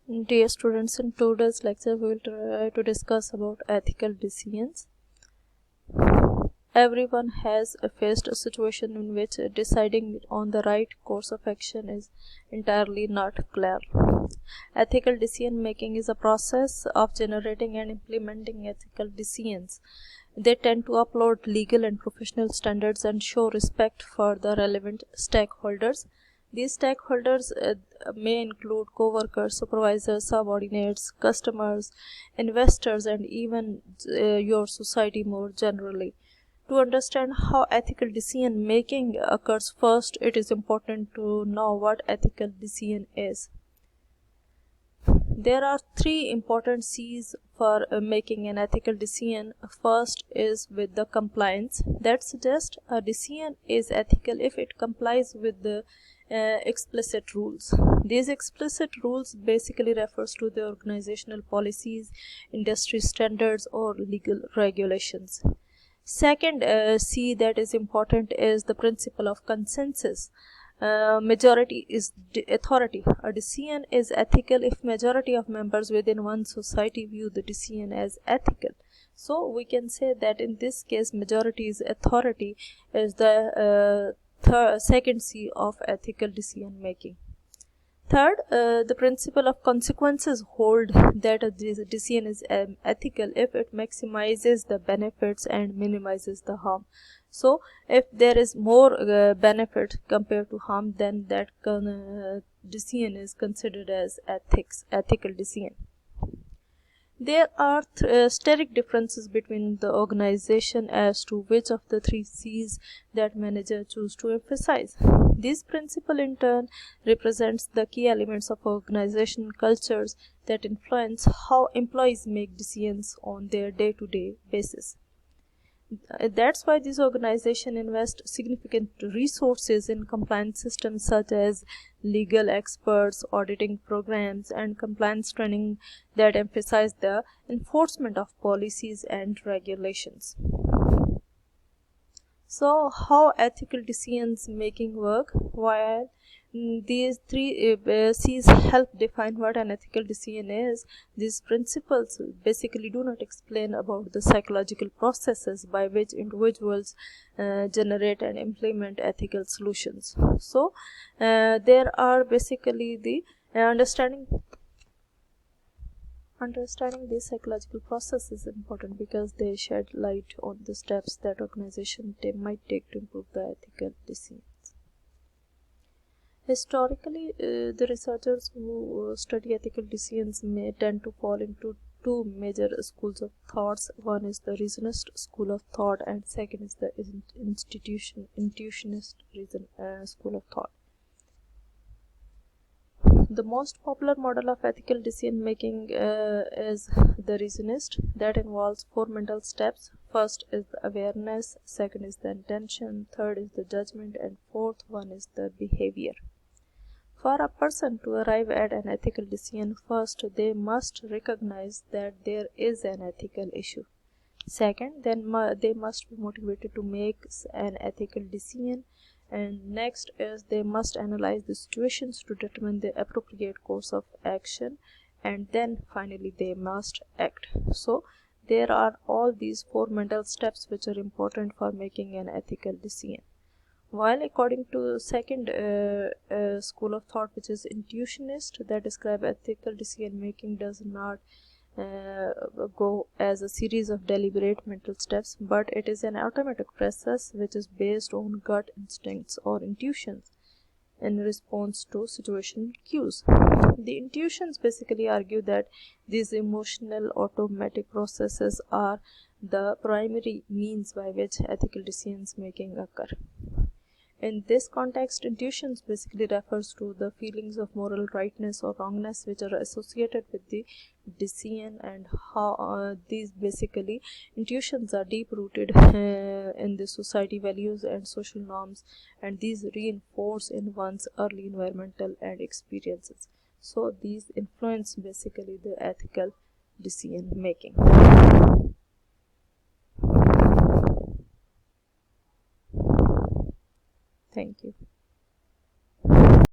Dear students, in today's lecture we will try to discuss about ethical decisions. Everyone has faced a situation in which deciding on the right course of action is entirely not clear. Ethical decision making is a process of generating and implementing ethical decisions. They tend to uphold legal and professional standards and show respect for the relevant stakeholders. These stakeholders may include co-workers, supervisors, subordinates, customers, investors, and even your society more generally. To understand how ethical decision making occurs, first it is important to know what ethical decision is. There are three important C's for making an ethical decision. First is with the compliance. That suggests a decision is ethical if it complies with the explicit rules. These explicit rules basically refers to the organizational policies, industry standards, or legal regulations. Second C that is important is the principle of consensus. Majority is authority. A decision is ethical if majority of members within one society view the decision as ethical. So we can say that in this case majority's authority is the second C of ethical decision making. Third, the principle of consequences hold that a decision is ethical if it maximizes the benefits and minimizes the harm. So, if there is more benefit compared to harm, then that decision is considered as ethical decision. There are strict differences between the organization as to which of the three C's that manager choose to emphasize. This principle in turn represents the key elements of organization cultures that influence how employees make decisions on their day-to-day basis. That's why this organization invests significant resources in compliance systems such as legal experts, auditing programs, and compliance training that emphasize the enforcement of policies and regulations. So, how ethical decisions making work? While these three C's help define what an ethical decision is, these principles basically do not explain about the psychological processes by which individuals generate and implement ethical solutions. So, there are basically the Understanding these psychological processes is important because they shed light on the steps that organizations might take to improve the ethical decisions. Historically, the researchers who study ethical decisions may tend to fall into two major schools of thoughts. One is the reasonist school of thought, and second is the intuitionist school of thought. The most popular model of ethical decision making is the reasonist. That involves four mental steps. First is the awareness, second is the intention, third is the judgment, and fourth one is the behavior. For a person to arrive at an ethical decision, first they must recognize that there is an ethical issue. Second, then they must be motivated to make an ethical decision. And next is they must analyze the situations to determine the appropriate course of action, and then finally they must act. So there are all these four mental steps which are important for making an ethical decision. While according to second school of thought, which is intuitionist, that describe ethical decision making does not go as a series of deliberate mental steps, but it is an automatic process which is based on gut instincts or intuitions in response to situation cues. The intuitions basically argue that these emotional automatic processes are the primary means by which ethical decisions making occur. In this context, intuitions basically refers to the feelings of moral rightness or wrongness which are associated with the decision, and how these basically intuitions are deep rooted in the society values and social norms, and these reinforce in one's early environmental and experiences. So these influence basically the ethical decision making. Thank you.